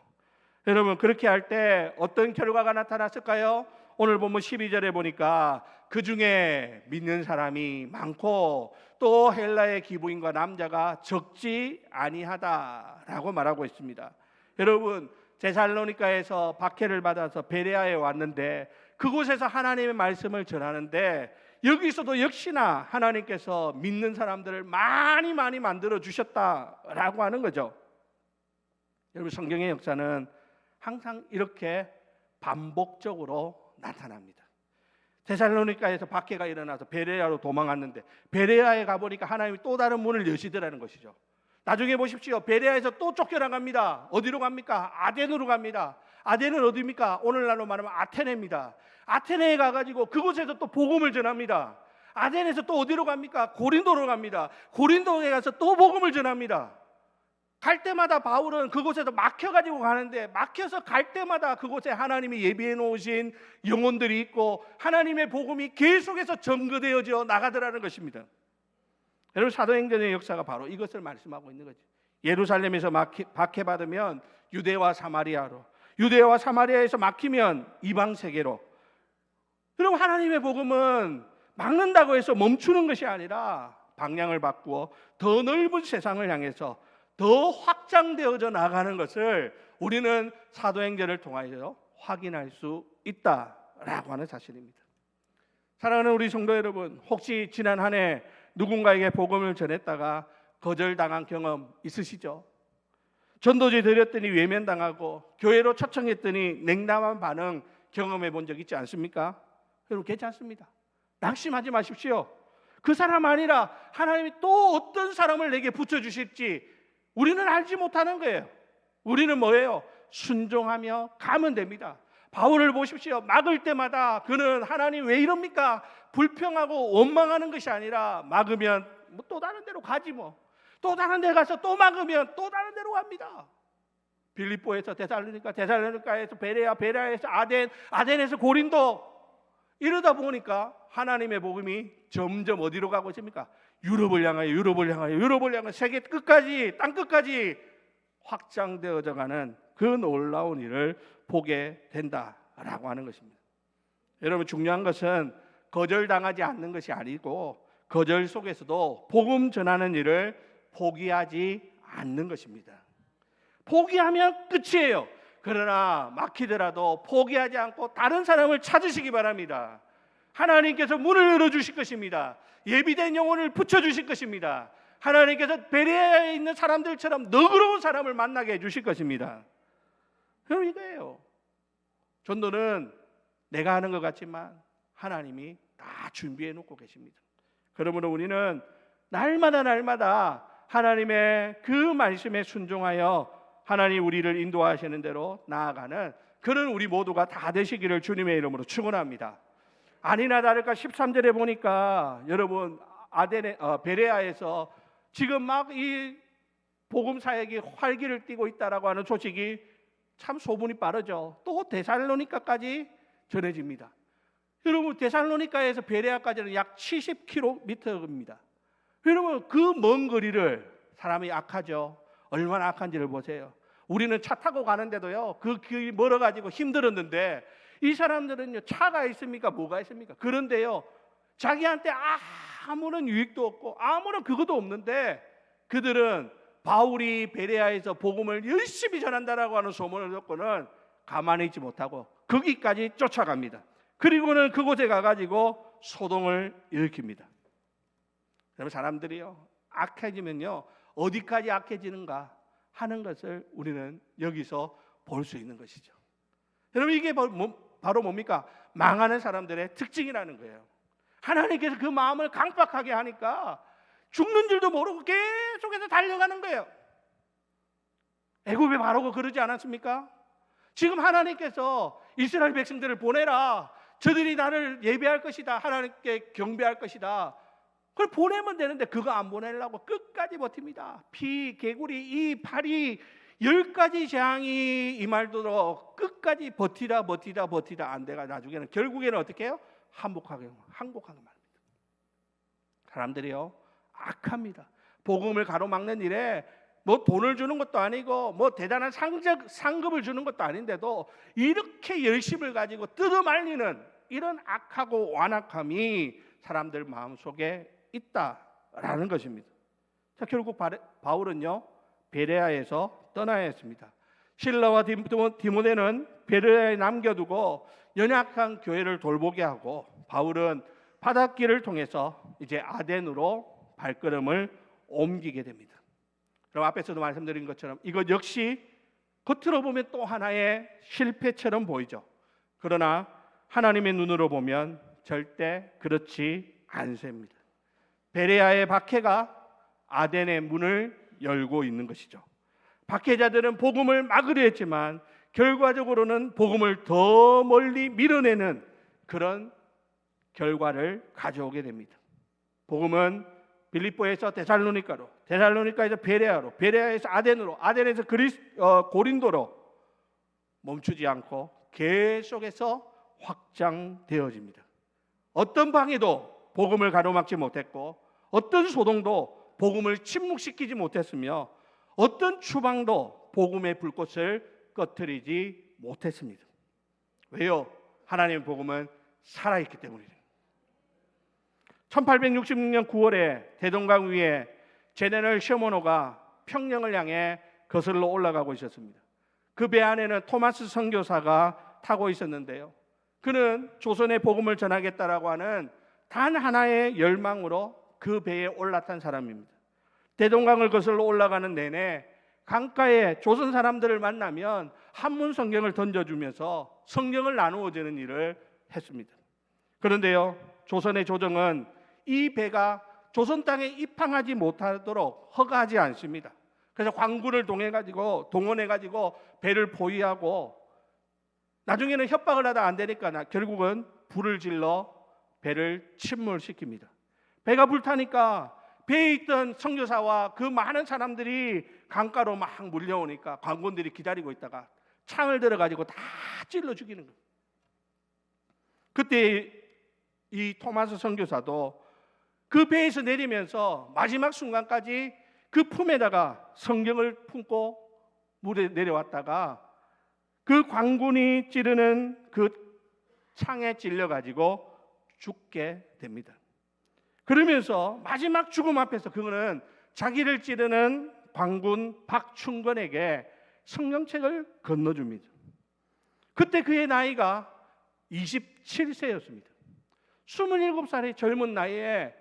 여러분 그렇게 할 때 어떤 결과가 나타났을까요? 오늘 보면 12절에 보니까 그 중에 믿는 사람이 많고 또 헬라의 기부인과 남자가 적지 아니하다라고 말하고 있습니다. 여러분 데살로니가에서 박해를 받아서 베레아에 왔는데 그곳에서 하나님의 말씀을 전하는데 여기서도 역시나 하나님께서 믿는 사람들을 많이 만들어 주셨다라고 하는 거죠. 여러분 성경의 역사는 항상 이렇게 반복적으로 나타납니다. 데살로니가에서 박해가 일어나서 베레아로 도망갔는데 베레아에 가보니까 하나님이 또 다른 문을 여시더라는 것이죠. 나중에 보십시오. 베레아에서 또 쫓겨나갑니다. 어디로 갑니까? 아덴으로 갑니다. 아덴은 어디입니까? 오늘날로 말하면 아테네입니다. 아테네에 가가지고 그곳에서 또 복음을 전합니다. 아덴에서 또 어디로 갑니까? 고린도로 갑니다. 고린도에 가서 또 복음을 전합니다. 갈 때마다 바울은 그곳에서 막혀가지고 가는데 막혀서 갈 때마다 그곳에 하나님이 예비해 놓으신 영혼들이 있고 하나님의 복음이 계속해서 전거되어져 나가더라는 것입니다. 여러분 사도행전의 역사가 바로 이것을 말씀하고 있는 거죠. 예루살렘에서 박해받으면 유대와 사마리아로, 유대와 사마리아에서 막히면 이방 세계로. 여러분 하나님의 복음은 막는다고 해서 멈추는 것이 아니라 방향을 바꾸어 더 넓은 세상을 향해서 더 확장되어져 나가는 것을 우리는 사도행전을 통하여 확인할 수 있다라고 하는 사실입니다. 사랑하는 우리 성도 여러분, 혹시 지난 한 해 누군가에게 복음을 전했다가 거절당한 경험 있으시죠? 전도지 드렸더니 외면당하고 교회로 초청했더니 냉담한 반응 경험해 본 적 있지 않습니까? 여러분 괜찮습니다. 낙심하지 마십시오. 그 사람 아니라 하나님이 또 어떤 사람을 내게 붙여주실지 우리는 알지 못하는 거예요. 우리는 뭐예요? 순종하며 가면 됩니다. 바울을 보십시오. 막을 때마다 그는 하나님 왜 이럽니까? 불평하고 원망하는 것이 아니라 막으면 또 다른 데로 가지 뭐. 또 다른 데 가서 또 막으면 또 다른 데로 갑니다. 빌립보에서 데살로니가, 데살로니가에서 베레아, 베레아에서 아덴, 아덴에서 고린도, 이러다 보니까 하나님의 복음이 점점 어디로 가고 있습니까? 유럽을 향하여, 유럽을 향하여, 유럽을 향하여 세계 끝까지, 땅 끝까지 확장되어져 가는 그 놀라운 일을 보게 된다라고 하는 것입니다. 여러분 중요한 것은 거절당하지 않는 것이 아니고 거절 속에서도 복음 전하는 일을 포기하지 않는 것입니다. 포기하면 끝이에요. 그러나 막히더라도 포기하지 않고 다른 사람을 찾으시기 바랍니다. 하나님께서 문을 열어주실 것입니다. 예비된 영혼을 붙여주실 것입니다. 하나님께서 베레아에 있는 사람들처럼 너그러운 사람을 만나게 해주실 것입니다. 여러분 이거예요. 전도는 내가 하는 것 같지만 하나님이 다 준비해 놓고 계십니다. 그러므로 우리는 날마다 하나님의 그 말씀에 순종하여 하나님 우리를 인도하시는 대로 나아가는 그런 우리 모두가 다 되시기를 주님의 이름으로 축원합니다. 아니나 다를까 13절에 보니까 여러분 베레아에서 지금 막 이 복음 사역이 활기를 띠고 있다라고 하는 소식이 참 소문이 빠르죠. 또 데살로니가까지 전해집니다. 여러분, 데살로니가에서 베레아까지는 약 70km입니다. 여러분, 그 먼 거리를 사람이 악하죠. 얼마나 악한지를 보세요. 우리는 차 타고 가는데도요, 그 길이 멀어가지고 힘들었는데 이 사람들은요, 차가 있습니까? 뭐가 있습니까? 그런데요, 자기한테 아무런 유익도 없고 아무런 그것도 없는데 그들은 바울이 베레아에서 복음을 열심히 전한다라고 하는 소문을 듣고는 가만히 있지 못하고 거기까지 쫓아갑니다. 그리고는 그곳에 가가지고 소동을 일으킵니다. 여러분, 사람들이요, 악해지면요, 어디까지 악해지는가 하는 것을 우리는 여기서 볼 수 있는 것이죠. 여러분, 이게 바로 뭡니까? 망하는 사람들의 특징이라는 거예요. 하나님께서 그 마음을 강팍하게 하니까 죽는 줄도 모르고 계속해서 달려가는 거예요. 애굽의 바로가 그러지 않았습니까? 지금 하나님께서 이스라엘 백성들을 보내라. 저들이 나를 예배할 것이다. 하나님께 경배할 것이다. 그걸 보내면 되는데 그거 안 보내려고 끝까지 버팁니다. 피, 개구리, 이 발이 10가지 재앙이 임하도록 끝까지 버티다 안 돼가 나중에는 결국에는 어떻게 해요? 항복하게 말입니다. 사람들이요, 악합니다. 복음을 가로막는 일에 뭐 돈을 주는 것도 아니고 뭐 대단한 상급을 주는 것도 아닌데도 이렇게 열심을 가지고 뜯어말리는 이런 악하고 완악함이 사람들 마음속에 있다라는 것입니다. 자, 결국 바울은요, 베레아에서 떠나야 했습니다. 실라와 디모데는 베레아에 남겨두고 연약한 교회를 돌보게 하고 바울은 바닷길을 통해서 이제 아덴으로 발걸음을 옮기게 됩니다. 그럼 앞에서도 말씀드린 것처럼 이것 역시 겉으로 보면 또 하나의 실패처럼 보이죠. 그러나 하나님의 눈으로 보면 절대 그렇지 않습니다. 베레아의 박해가 아덴의 문을 열고 있는 것이죠. 박해자들은 복음을 막으려 했지만 결과적으로는 복음을 더 멀리 밀어내는 그런 결과를 가져오게 됩니다. 복음은 빌립보에서 데살로니가로, 데살로니가에서 베레아로, 베레아에서 아덴으로, 아덴에서 고린도로 멈추지 않고 계속해서 확장되어집니다. 어떤 방해도 복음을 가로막지 못했고 어떤 소동도 복음을 침묵시키지 못했으며 어떤 추방도 복음의 불꽃을 꺼트리지 못했습니다. 왜요? 하나님의 복음은 살아있기 때문이에요. 1866년 9월에 대동강 위에 제네럴 셔머노가 평양을 향해 거슬러 올라가고 있었습니다. 그 배 안에는 토마스 선교사가 타고 있었는데요. 그는 조선의 복음을 전하겠다라고 하는 단 하나의 열망으로 그 배에 올라탄 사람입니다. 대동강을 거슬러 올라가는 내내 강가에 조선 사람들을 만나면 한문 성경을 던져주면서 성경을 나누어 주는 일을 했습니다. 그런데요, 조선의 조정은 이 배가 조선 땅에 입항하지 못하도록 허가하지 않습니다. 그래서 광군을 동원해가지고 배를 포위하고 나중에는 협박을 하다 안 되니까 결국은 불을 질러 배를 침몰시킵니다. 배가 불타니까 배에 있던 선교사와 그 많은 사람들이 강가로 막 몰려오니까 광군들이 기다리고 있다가 창을 들어가지고 다 찔러 죽이는 거예요. 그때 이 토마스 선교사도 그 배에서 내리면서 마지막 순간까지 그 품에다가 성경을 품고 물에 내려왔다가 그 광군이 찌르는 그 창에 찔려가지고 죽게 됩니다. 그러면서 마지막 죽음 앞에서 그거는 자기를 찌르는 광군 박충건에게 성경책을 건너줍니다. 그때 그의 나이가 27세였습니다. 27살의 젊은 나이에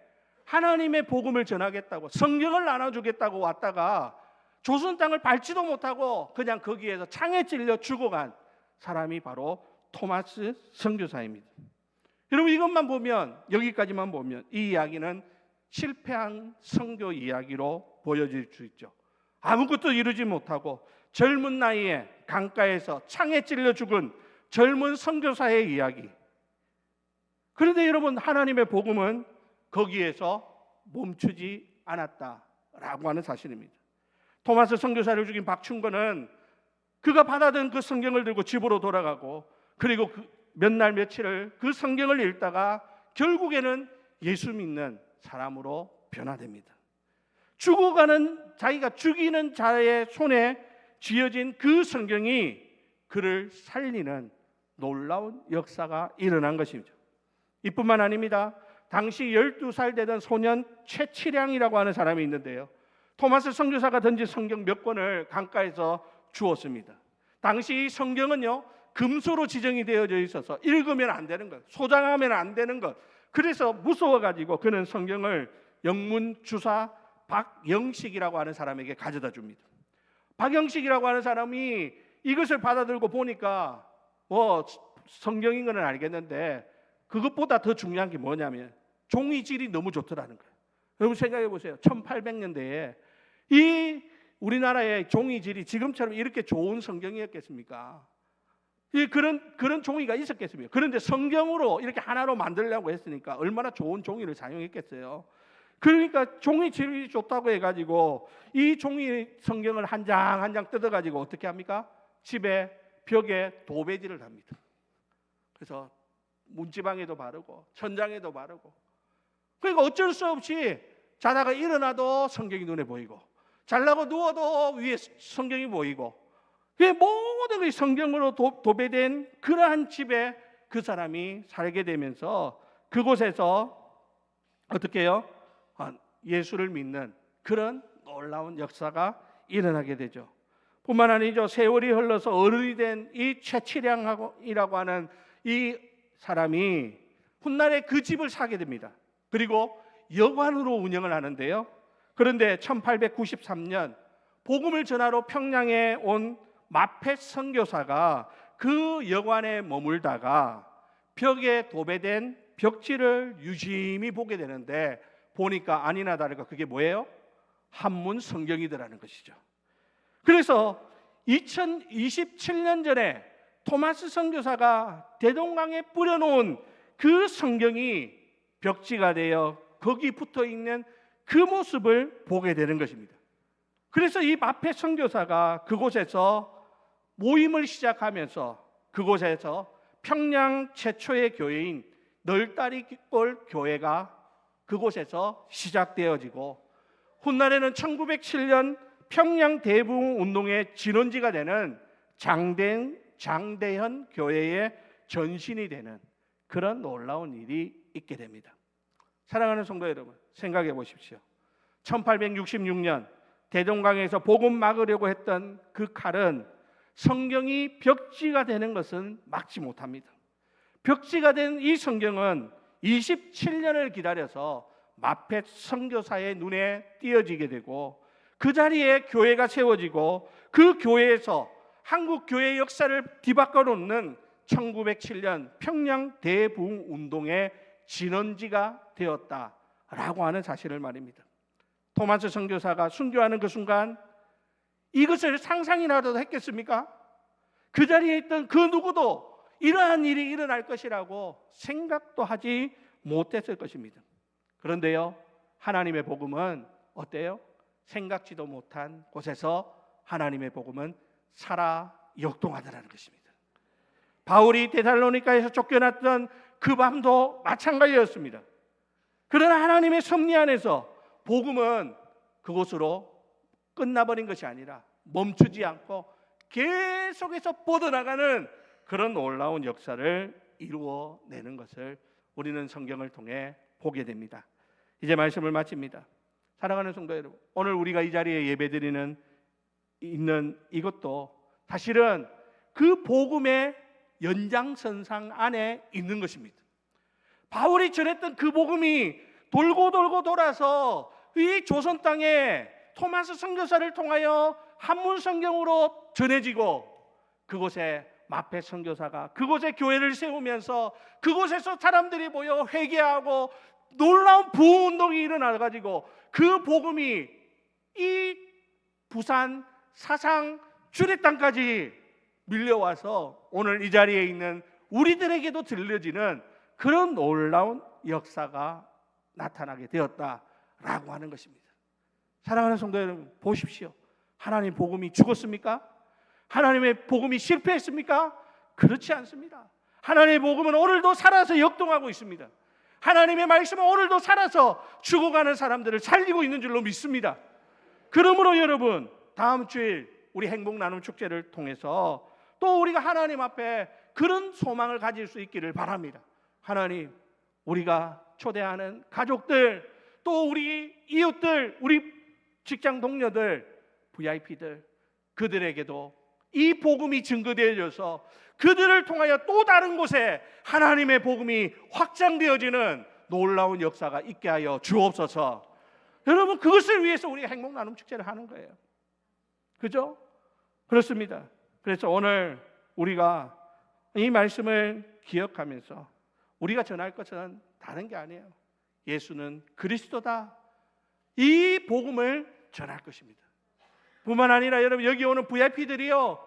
하나님의 복음을 전하겠다고 성경을 나눠주겠다고 왔다가 조선 땅을 밟지도 못하고 그냥 거기에서 창에 찔려 죽어간 사람이 바로 토마스 선교사입니다. 여러분, 이것만 보면, 여기까지만 보면 이 이야기는 실패한 선교 이야기로 보여질 수 있죠. 아무것도 이루지 못하고 젊은 나이에 강가에서 창에 찔려 죽은 젊은 선교사의 이야기. 그런데 여러분, 하나님의 복음은 거기에서 멈추지 않았다라고 하는 사실입니다. 토마스 선교사를 죽인 박충건은 그가 받아든 그 성경을 들고 집으로 돌아가고, 그리고 몇 날 며칠을 그 성경을 읽다가 결국에는 예수 믿는 사람으로 변화됩니다. 죽어가는, 자기가 죽이는 자의 손에 쥐어진 그 성경이 그를 살리는 놀라운 역사가 일어난 것이죠. 이뿐만 아닙니다. 당시 12살 되던 소년 최치량이라고 하는 사람이 있는데요, 토마스 선교사가 던진 성경 몇 권을 강가에서 주었습니다. 당시 성경은요, 금소로 지정이 되어져 있어서 읽으면 안 되는 것, 소장하면 안 되는 것. 그래서 무서워가지고 그는 성경을 영문주사 박영식이라고 하는 사람에게 가져다 줍니다. 박영식이라고 하는 사람이 이것을 받아들고 보니까 성경인 건 알겠는데 그것보다 더 중요한 게 뭐냐면 종이질이 너무 좋더라는 거예요. 여러분 생각해 보세요. 1800년대에 이 우리나라의 종이질이 지금처럼 이렇게 좋은 성경이었겠습니까? 그런 종이가 있었겠습니까? 그런데 성경으로 이렇게 하나로 만들려고 했으니까 얼마나 좋은 종이를 사용했겠어요. 그러니까 종이질이 좋다고 해가지고 이 종이 성경을 한 장 한 장 뜯어가지고 어떻게 합니까? 집에 벽에 도배질을 합니다. 그래서 문지방에도 바르고 천장에도 바르고, 그러니까 어쩔 수 없이 자다가 일어나도 성경이 눈에 보이고, 잘라고 누워도 위에 성경이 보이고, 모든 것이 성경으로 도배된 그러한 집에 그 사람이 살게 되면서 그곳에서 어떻게 해요? 예수를 믿는 그런 놀라운 역사가 일어나게 되죠. 뿐만 아니죠. 세월이 흘러서 어른이 된 이 최치량이라고 하는 이 사람이 훗날에 그 집을 사게 됩니다. 그리고 여관으로 운영을 하는데요. 그런데 1893년 복음을 전하러 평양에 온 마펫 선교사가 그 여관에 머물다가 벽에 도배된 벽지를 유심히 보게 되는데, 보니까 아니나 다를까 그게 뭐예요? 한문 성경이더라는 것이죠. 그래서 2027년 전에 토마스 선교사가 대동강에 뿌려놓은 그 성경이 벽지가 되어 거기 붙어 있는 그 모습을 보게 되는 것입니다. 그래서 이 마펫 선교사가 그곳에서 모임을 시작하면서 그곳에서 평양 최초의 교회인 널다리골 교회가 그곳에서 시작되어지고, 훗날에는 1907년 평양 대부흥 운동의 진원지가 되는 장대현 교회의 전신이 되는 그런 놀라운 일이 있게 됩니다. 사랑하는 성도 여러분, 생각해 보십시오. 1866년 대동강에서 복음 막으려고 했던 그 칼은 성경이 벽지가 되는 것은 막지 못합니다. 벽지가 된 이 성경은 27년을 기다려서 마펫 선교사의 눈에 띄어지게 되고, 그 자리에 교회가 세워지고, 그 교회에서 한국 교회 역사를 뒤바꿔 놓는 1907년 평양 대부흥 운동의 진원지가 되었다라고 하는 사실을 말입니다. 토마스 선교사가 순교하는 그 순간 이것을 상상이라도 했겠습니까? 그 자리에 있던 그 누구도 이러한 일이 일어날 것이라고 생각도 하지 못했을 것입니다. 그런데요, 하나님의 복음은 어때요? 생각지도 못한 곳에서 하나님의 복음은 살아 역동하더라는 것입니다. 바울이 데살로니가에서 쫓겨났던 그 밤도 마찬가지였습니다. 그러나 하나님의 섭리 안에서 복음은 그곳으로 끝나버린 것이 아니라 멈추지 않고 계속해서 뻗어나가는 그런 놀라운 역사를 이루어내는 것을 우리는 성경을 통해 보게 됩니다. 이제 말씀을 마칩니다. 사랑하는 성도 여러분, 오늘 우리가 이 자리에 예배드리는 있는 이것도 사실은 그 복음의 연장선상 안에 있는 것입니다. 바울이 전했던 그 복음이 돌고 돌아서 이 조선 땅에 토마스 선교사를 통하여 한문 성경으로 전해지고, 그곳에 마펫 선교사가 그곳에 교회를 세우면서 그곳에서 사람들이 모여 회개하고 놀라운 부흥운동이 일어나가지고 그 복음이 이 부산 사상 주례 땅까지 밀려와서 오늘 이 자리에 있는 우리들에게도 들려지는 그런 놀라운 역사가 나타나게 되었다라고 하는 것입니다. 사랑하는 성도 여러분, 보십시오. 하나님 복음이 죽었습니까? 하나님의 복음이 실패했습니까? 그렇지 않습니다. 하나님의 복음은 오늘도 살아서 역동하고 있습니다. 하나님의 말씀은 오늘도 살아서 죽어가는 사람들을 살리고 있는 줄로 믿습니다. 그러므로 여러분, 다음 주일 우리 행복 나눔 축제를 통해서 또 우리가 하나님 앞에 그런 소망을 가질 수 있기를 바랍니다. 하나님, 우리가 초대하는 가족들, 또 우리 이웃들, 우리 직장 동료들, VIP들, 그들에게도 이 복음이 증거되어져서 그들을 통하여 또 다른 곳에 하나님의 복음이 확장되어지는 놀라운 역사가 있게 하여 주옵소서. 여러분, 그것을 위해서 우리가 행복 나눔 축제를 하는 거예요. 그죠? 그렇습니다. 그래서 오늘 우리가 이 말씀을 기억하면서 우리가 전할 것은 다른 게 아니에요. 예수는 그리스도다. 이 복음을 전할 것입니다. 뿐만 아니라 여러분, 여기 오는 VIP들이요,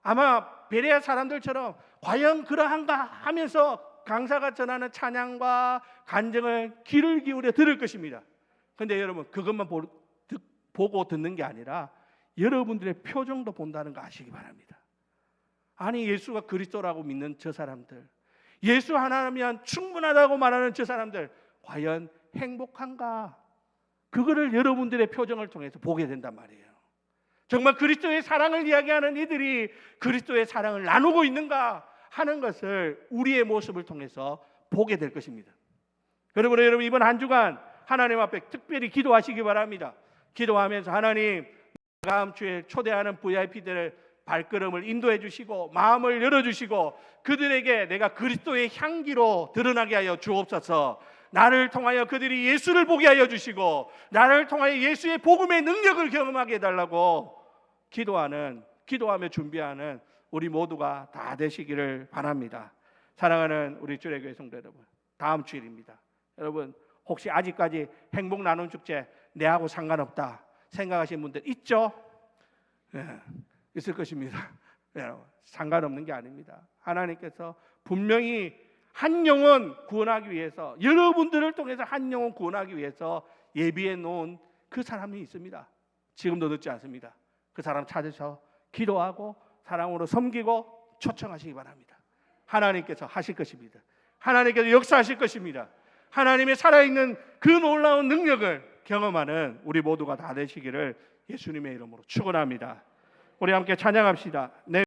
아마 베레아 사람들처럼 과연 그러한가 하면서 강사가 전하는 찬양과 간증을 귀를 기울여 들을 것입니다. 그런데 여러분, 그것만 보고 듣는 게 아니라 여러분들의 표정도 본다는 거 아시기 바랍니다. 아니, 예수가 그리스도라고 믿는 저 사람들, 예수 하나면 충분하다고 말하는 저 사람들, 과연 행복한가? 그거를 여러분들의 표정을 통해서 보게 된단 말이에요. 정말 그리스도의 사랑을 이야기하는 이들이 그리스도의 사랑을 나누고 있는가 하는 것을 우리의 모습을 통해서 보게 될 것입니다. 그러므로 여러분, 이번 한 주간 하나님 앞에 특별히 기도하시기 바랍니다. 기도하면서 하나님, 다음 주에 초대하는 VIP들의 발걸음을 인도해 주시고 마음을 열어주시고 그들에게 내가 그리스도의 향기로 드러나게 하여 주옵소서. 나를 통하여 그들이 예수를 보게 하여 주시고 나를 통하여 예수의 복음의 능력을 경험하게 해달라고 기도하며 준비하는 우리 모두가 다 되시기를 바랍니다. 사랑하는 우리 주례교회 성도 여러분, 다음 주일입니다. 여러분, 혹시 아직까지 행복 나눔 축제 내하고 상관없다 생각하시는 분들 있죠? 네, 있을 것입니다. 상관없는 게 아닙니다. 하나님께서 분명히 한 영혼 구원하기 위해서, 여러분들을 통해서 한 영혼 구원하기 위해서 예비해 놓은 그 사람이 있습니다. 지금도 늦지 않습니다. 그 사람 찾으셔 기도하고 사랑으로 섬기고 초청하시기 바랍니다. 하나님께서 하실 것입니다. 하나님께서 역사하실 것입니다. 하나님의 살아있는 그 놀라운 능력을 경험하는 우리 모두가 다 되시기를 예수님의 이름으로 축원합니다. 우리 함께 찬양합시다. 내